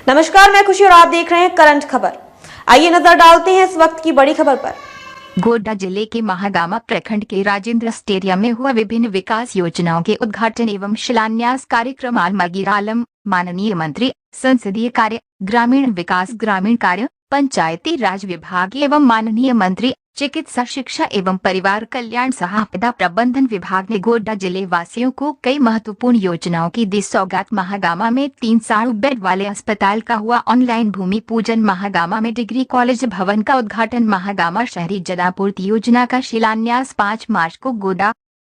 नमस्कार, मैं खुशी और आप देख रहे हैं करंट खबर। आइए नजर डालते हैं इस वक्त की बड़ी खबर पर। गोड्डा जिले के महागामा प्रखंड के राजेंद्र स्टेडियम में हुआ विभिन्न विकास योजनाओं के उद्घाटन एवं शिलान्यास कार्यक्रम। आलमगीर आलम, माननीय मंत्री संसदीय कार्य, ग्रामीण विकास, ग्रामीण कार्य, पंचायती राज विभाग एवं माननीय मंत्री चिकित्सा, शिक्षा एवं परिवार कल्याण सह आपदा प्रबंधन विभाग ने गोड्डा जिले वासियों को कई महत्वपूर्ण योजनाओं की दी सौगात। महागामा में 300 बेड वाले अस्पताल का हुआ ऑनलाइन भूमि पूजन। महागामा में डिग्री कॉलेज भवन का उद्घाटन। महागामा शहरी जलापूर्ति योजना का शिलान्यास 5 मार्च को गोड्डा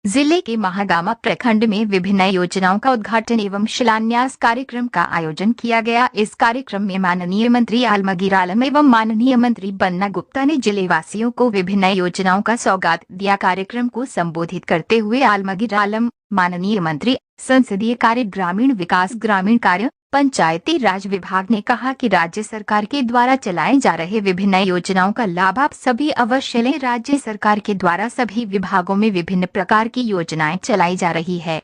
जिले के महागामा प्रखंड में विभिन्न योजनाओं का उद्घाटन एवं शिलान्यास कार्यक्रम का आयोजन किया गया। इस कार्यक्रम में माननीय मंत्री आलमगीर आलम एवं माननीय मंत्री बन्ना गुप्ता ने जिले वासियों को विभिन्न योजनाओं का सौगात दिया। कार्यक्रम को संबोधित करते हुए आलमगीर आलम, माननीय मंत्री संसदीय कार्य, ग्रामीण विकास, ग्रामीण कार्य, पंचायती राज विभाग ने कहा कि राज्य सरकार के द्वारा चलाए जा रहे विभिन्न योजनाओं का लाभ आप सभी अवश्य लें। राज्य सरकार के द्वारा सभी विभागों में विभिन्न प्रकार की योजनाएं चलाई जा रही है।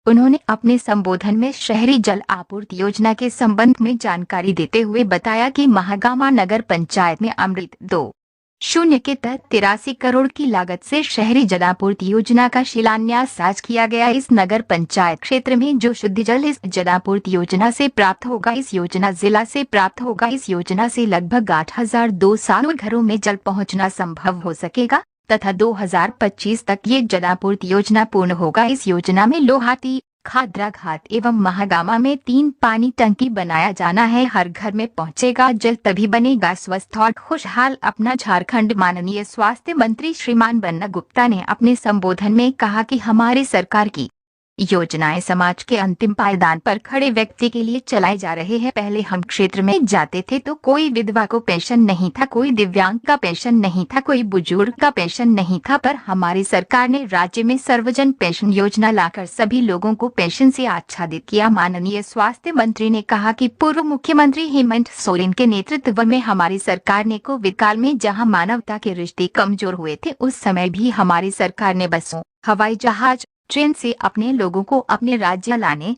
उन्होंने अपने संबोधन में शहरी जल आपूर्ति योजना के संबंध में जानकारी देते हुए बताया कि महागामा नगर पंचायत में अमृत 2.0 के तहत 83 करोड़ की लागत से शहरी जलापूर्ति योजना का शिलान्यास आज किया गया। इस नगर पंचायत क्षेत्र में जो शुद्ध जल इस जलापूर्ति योजना से प्राप्त होगा, इस योजना जिला से प्राप्त होगा। इस योजना से लगभग 8,200 घरों में जल पहुंचना संभव हो सकेगा तथा 2025 तक ये जलापूर्ति योजना पूर्ण होगा। इस योजना में लोहाटी, खादरा घाट एवं महागामा में 3 पानी टंकी बनाया जाना है। हर घर में पहुंचेगा जल, तभी बनेगा स्वस्थ और खुशहाल अपना झारखंड। माननीय स्वास्थ्य मंत्री श्रीमान बन्ना गुप्ता ने अपने संबोधन में कहा कि हमारी सरकार की योजनाएं समाज के अंतिम पायदान पर खड़े व्यक्ति के लिए चलाए जा रहे हैं। पहले हम क्षेत्र में जाते थे तो कोई विधवा को पेंशन नहीं था, कोई दिव्यांग का पेंशन नहीं था, कोई बुजुर्ग का पेंशन नहीं था, पर हमारी सरकार ने राज्य में सर्वजन पेंशन योजना लाकर सभी लोगों को पेंशन से आच्छादित किया। माननीय स्वास्थ्य मंत्री ने कहा कि पूर्व मुख्यमंत्री हेमंत सोरेन के नेतृत्व में हमारी सरकार ने कोविड काल में जहाँ मानवता के रिश्ते कमजोर हुए थे, उस समय भी हमारी सरकार ने बसों, हवाई जहाज, ट्रेन से अपने लोगों को अपने राज्य लाने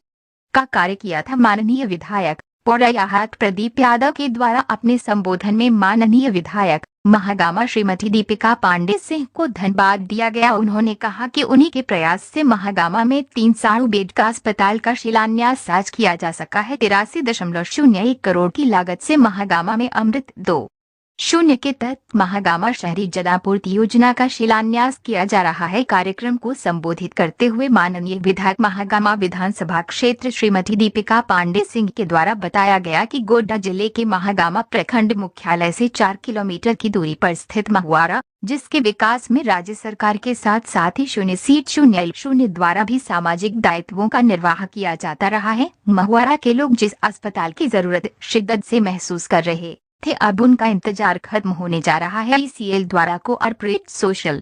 का कार्य किया था। माननीय विधायक पौड़ाहाट प्रदीप यादव के द्वारा अपने संबोधन में माननीय विधायक महागामा श्रीमती दीपिका पांडे सिंह को धन्यवाद दिया गया। उन्होंने कहा कि उन्हीं के प्रयास से महागामा में 300 बेड का अस्पताल का शिलान्यास आज किया जा सका है। 83.01 करोड़ की लागत से महागामा में अमृत 2.0 के तहत महागामा शहरी जलापूर्ति योजना का शिलान्यास किया जा रहा है। कार्यक्रम को संबोधित करते हुए माननीय विधायक महागामा विधानसभा क्षेत्र श्रीमती दीपिका पांडे सिंह के द्वारा बताया गया कि गोड्डा जिले के महागामा प्रखंड मुख्यालय से 4 किलोमीटर की दूरी पर स्थित महुआरा, जिसके विकास में राज्य सरकार के साथ साथ ही 0 द्वारा भी सामाजिक दायित्वों का निर्वाह किया जाता रहा है। महुआरा के लोग जिस अस्पताल की जरूरत शिद्दत से महसूस कर रहे थे, अब उनका इंतजार खत्म होने जा रहा है। ICL द्वारा कोऑर्पोरेट सोशल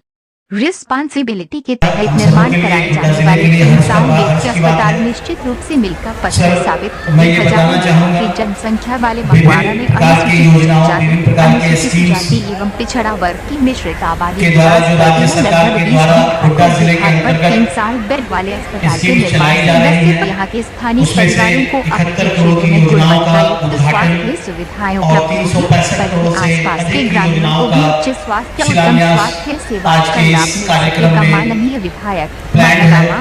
रिस्पांसिबिलिटी के तहत निर्माण कराए जाने वाले 300 बेड के अस्पताल निश्चित रूप से मिलकर पत्थर साबित की जनसंख्या वाले महुआरा में अनुसूचित जाति एवं पिछड़ा वर्ग की मिश्रित आबादी लगभग 300 बेड वाले अस्पताल के निर्माण से न सिर्फ यहाँ के स्थानीय परिवारों को अपने क्षेत्र में गुणवत्तायुक्त स्वास्थ्य सुविधाएं उपलब्ध होगी, बल्कि आसपास के ग्रामीणों को भी उच्च स्वास्थ्य और उत्तम स्वास्थ्य सेवा का माननीय विधायक महागामा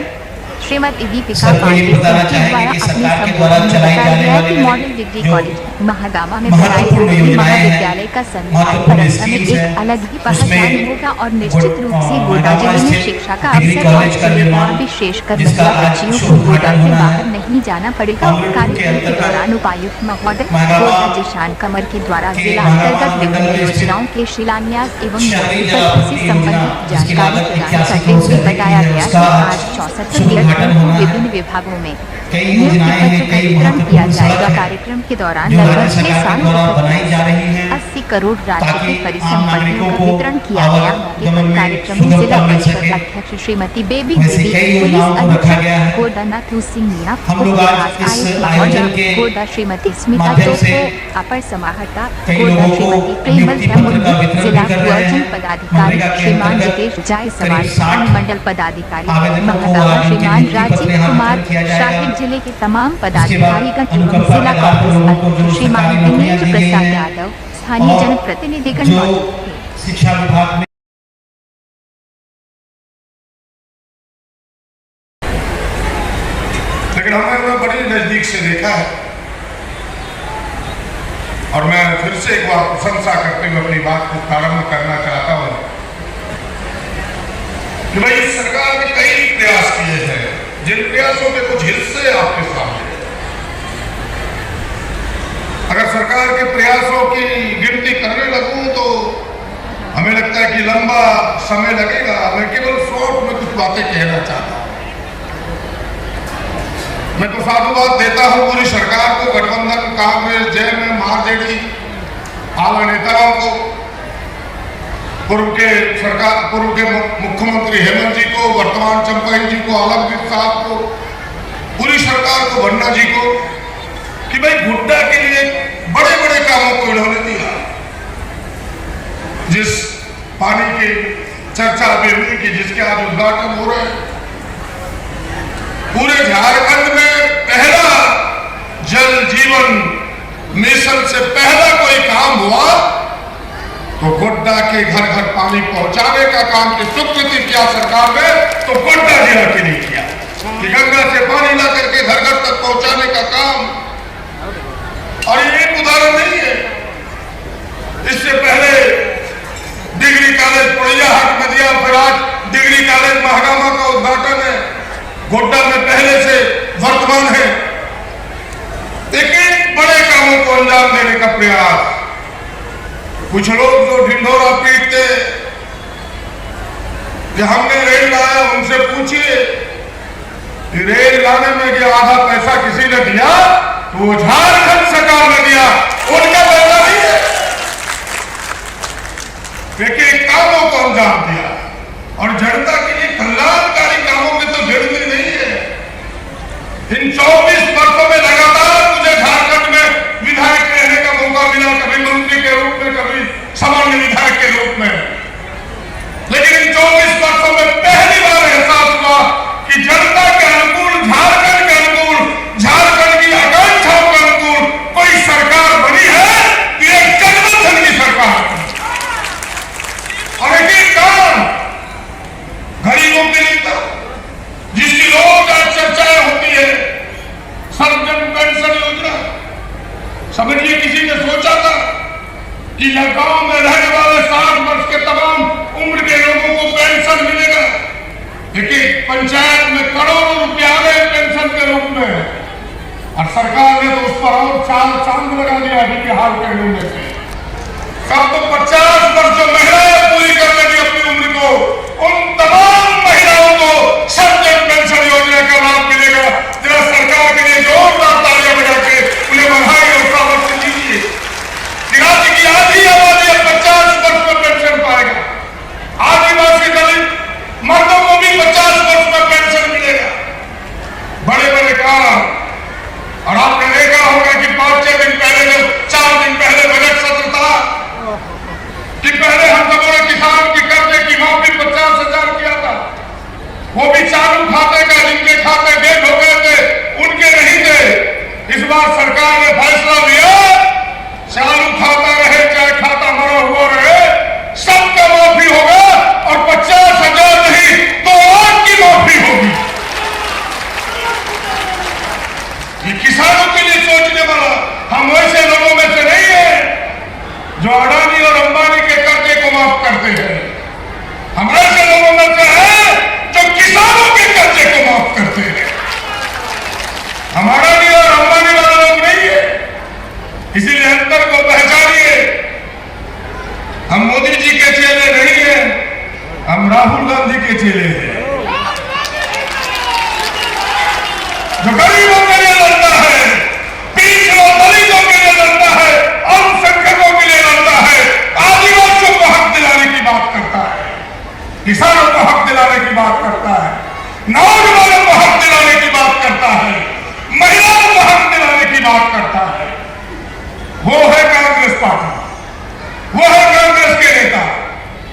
श्रीमती दीपिका पांडे के द्वारा अपने संबोधन में बताया गया कि मॉडल डिग्री कॉलेज महागामा में बनाए जाने महाविद्यालय का संचालन परंपरा में एक अलग ही पहचान होगा और निश्चित रूप से गोड्डा जिले में शिक्षा का अवसर और विशेषकर महिला बच्चियों को गोड्डा से बाहर नहीं जाना पड़ेगा। कार्यक्रम के दौरान उपायुक्त महोदय गोड्डा जिशान कमर के द्वारा जिला अंतर्गत विभिन्न योजनाओं के शिलान्यास एवं से संबंधित जानकारी प्रदान करते हुए बताया गया कि आज 64 विभिन्न विभागों में नियुक्ति पत्र का वितरण किया जाएगा। कार्यक्रम के दौरान लगभग 6 साल 80 करोड़ राशि की परिसंपत्तियों का वितरण किया गया। कार्यक्रम में जिला परिषद अध्यक्ष श्रीमती बेबी देवी, पुलिस अधीक्षक गोड्डा नाथू सिंह मीणा, विकास आयुक्त गोड्डा श्रीमती स्मिता टोपो, अपर समाहर्ता गोड्डा श्रीमती प्रेमल मुर्मू, जिला पर्यटन पदाधिकारी श्रीमान जितेश जायसवाल, मंडल पदाधिकारी महागामा श्रीमान राजीव कुमार, शाहिद जिले के तमाम पदाधिकारीगण एवं जिला कांग्रेस अध्यक्ष श्रीमान दिनेश प्रसाद यादव, स्थानीय जनप्रतिनिधिगण मौजूद थे। शिक्षा विभाग में लेकिन हमने उन्हें बड़ी नजदीक से देखा है और मैं फिर से एक बार प्रशंसा करते हुए अपनी बात को प्रारंभ करना चाहता हूं कि भाई इस सरकार ने कई प्रयास किए हैं, जिन प्रयासों के कुछ हिस्से आपके सामने। अगर सरकार के प्रयासों की गिनती करने लगूं तो हमें लगता है कि लंबा समय लगेगा। मैं केवल शॉर्ट में कुछ बातें कहना चाहता हूं। मैं तो साधुवाद देता हूं पूरी सरकार को, गठबंधन, कांग्रेस, जेएमएम, आरजेडी, आला नेताओं को, पूर्व के मुख्यमंत्री हेमंत जी को, वर्तमान चंपाई जी को, आलमगीर साहब को, पूरी सरकार को, भन्ना जी को, कि भाई गुड्डा के लिए बड़े बड़े कामों को इन्होंने दिया। जिस पानी की चर्चा अभी हुई कि जिसके आज उद्घाटन हो रहे हैं, पूरे झारखंड में पहला जल जीवन मिशन से पहला कोई काम हुआ तो गोड्डा के घर घर पानी पहुंचाने का काम की स्वीकृति किया सरकार ने, तो गोड्डा जिला के लिए किया कि गंगा से पानी ला करके घर घर तक पहुंचाने का काम। और ये एक उदाहरण नहीं है, इससे पहले डिग्री कॉलेज पुड़ैयाहाट में दिया, फिर आज डिग्री कॉलेज महागामा का उद्घाटन है, गोड्डा में पहले से वर्तमान है। लेकिन बड़े कामों को अंजाम देने का प्रयास, कुछ लोग जो ढिंढोरा पीटते कि हमने रेल लाया, उनसे पूछिए रेल लाने में कि आधा पैसा किसी ने दिया तो वो झारखंड सरकार ने दिया, उनका पैसा नहीं है। देखिए कामों को अंजाम दिया और जनता के लिए कल्याणकारी कामों में तो गिनती नहीं है। इन 24 वर्षों में लगातार मुझे झारखंड में विधायक रहने का मौका मिला, कभी मंत्री के रूप में, कभी सामान्य विधायक के रूप में। लेकिन इन 24 वर्षों में पहली बार एहसास हुआ कि जनता के अनुकूल, झारखंड के अनुकूल, झारखंड की आकांक्षाओं के अनुकूल कोई सरकार बनी है कि एक गठबंधन की सरकार। और एक काम गरीबों के लिए था, जिसकी रोज आज चर्चाएं होती है, सर्वजन पेंशन योजना। समझिए किसी ने सोचा था कि यह गांव में रहने वाले 60 वर्ष के तमाम उम्र के लोगों को पेंशन मिलेगा, लेकिन पंचायत में करोड़ों रुपया आ गए पेंशन के रूप में, और सरकार ने तो उस पर और चांद लगा दिया अभी के हाल के में से। कब तो 50 वर्ष जो महिलाएं पूरी कर लेगी अपनी उम्र को, उन तमाम महिलाओं को सर्वजन पेंशन योजना का लाभ मिलेगा। जरा सरकार के लिए जोरदार तालियां बजा के उन्हें बधाई और शाबाशी दीजिए। राज्य की आधी आबादी 50 वर्ष में पेंशन पाएगा। आदिवासी दलित मर्दों को भी 50 वर्ष में पेंशन मिलेगा। बड़े बड़े काम। और आपने देखा होगा कि 5-6 दिन पहले, 4 दिन पहले बजट सत्र था कि पहले हम सबों ने किसान की कर्जे की माफी 50,000 किया था, वो भी चालू खाते का, जिनके खाते डेट हो गए थे उनके नहीं थे। इस बार सरकार ने फैसला लिया, चालू खाता रहे चाहे खाता मरा हुआ रहे, सबका माफी होगा और 50,000 नहीं 2 लाख की माफी होगी। ये किसानों के लिए सोचने वाला, हम वैसे लोगों में से नहीं है जो अडानी और अंबानी के कर्जे को माफ करते हैं। हम ऐसे लोगों में से हैं जो किसानों के कर्जे को माफ करते हैं। हम अडानी और अंबानी वाले लोग नहीं है, इसीलिए अंतर को पहचानिए। हम मोदी जी के चेले नहीं हैं, हम राहुल गांधी के चेले हैं, जो गरीबों के लिए लड़ता है, पिछड़ों दलितों के लिए लड़ता है, अल्पसंख्यकों के लिए लड़ता है, आदिवासियों को हक दिलाने की बात करता है, किसानों को हक दिलाने की बात करता है, नौजवानों को हक दिलाने की बात करता है, महिलाओं को हक दिलाने की बात करता है। वो है कांग्रेस पार्टी, वो है कांग्रेस के नेता।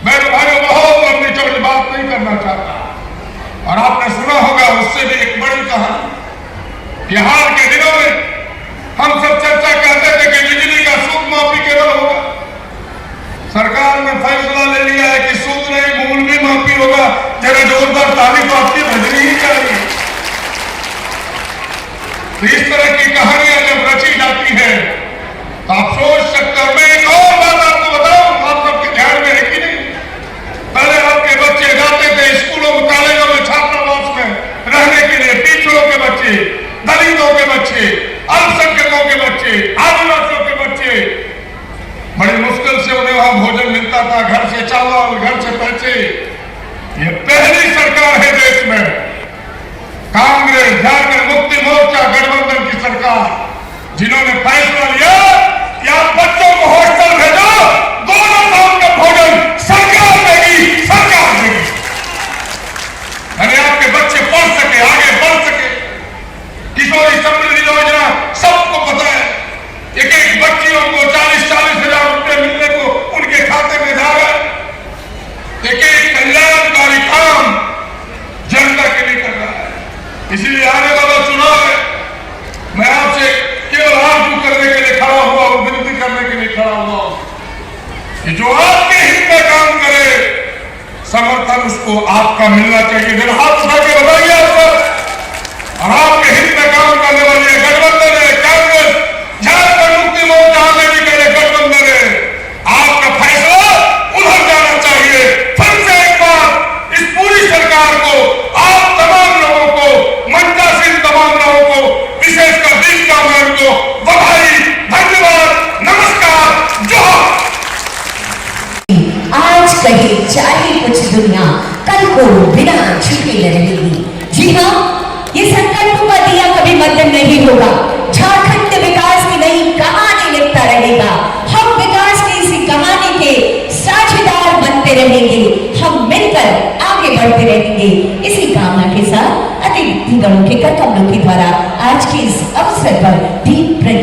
मैं भाइयों बहुत लंबी चौड़ी बात नहीं करना चाहता। और आपने सुना होगा उससे भी एक बड़ी कहानी होगा, जरा जोरदार ताली तो आपकी बजनी ही चाहिए। तो इस तरह की कहानियां जब रची जाती है तो आप सोच सकते हैं। मैं एक और बात आपको बताऊं, आप सबके ध्यान में है कि नहीं? पहले आपके बच्चे जाते थे स्कूलों में, कॉलेजों में, छात्रावास में रहने के लिए, पिछड़ों के बच्चे, दलितों के बच्चे, अल्पसंख्यकों के बच्चे, आदिवासियों के बच्चे, बड़ी मुश्किल से उन्हें वहां भोजन मिलता था, घर से चावल, घर से पैसे। ये पहली सरकार है देश में, कांग्रेस, झारखंड मुक्ति मोर्चा गठबंधन की सरकार, जिन्होंने फैसला लिया कि आप बच्चों को हॉस्टल भेजो, दोनों टाइम का भोजन सरकार देगी, सरकार देगी, यानी आपके बच्चे पढ़ सके, आगे बढ़ सके। किशोरी समृद्धि योजना सबको पता है, एक एक बच्चियों को 40-40 हजार रुपये मिलने को उनके खाते में जा रहा है। एक एक कल्याणकारी काम जनता के लिए कर रहा है। इसीलिए आने वाला चुनाव है, मैं आपसे केवल आरजू करने के लिए खड़ा हुआ हूं, विनती करने के लिए खड़ा हुआ हूं कि जो आपके हित में काम करे, समर्थन उसको आपका मिलना चाहिए। जब हाथ उठा के बताइए आप सब, और आपके हित में काम करने वाली गठबंधन है, कांग्रेस, झारखंड मुक्ति मोर्चा आगे भी करे गठबंधन है, आपका फैसला उधर जाना चाहिए। फिर से एक बार इस पूरी सरकार को, आप तमाम लोगों को, मंचासीन तमाम लोगों को, विशेषकर दीपिका मैम को बधाई, धन्यवाद, नमस्कार, जोहार। आज कहे चाहे कुछ दुनिया, कल को बिना झुके न रहेगी। जी हाँ, ये संकल्प का दिया कभी मध्यम नहीं होगा। झारखंड विकास की नई कहानी लिखता रहेगा। हम विकास की इसी कहानी के साझेदार बनते रहेंगे, हम मिलकर आगे बढ़ते रहेंगे। इसी कामना के साथ अतिथिगणों के कर कमलों के द्वारा आज के इस अवसर पर दीप प्रज्वलित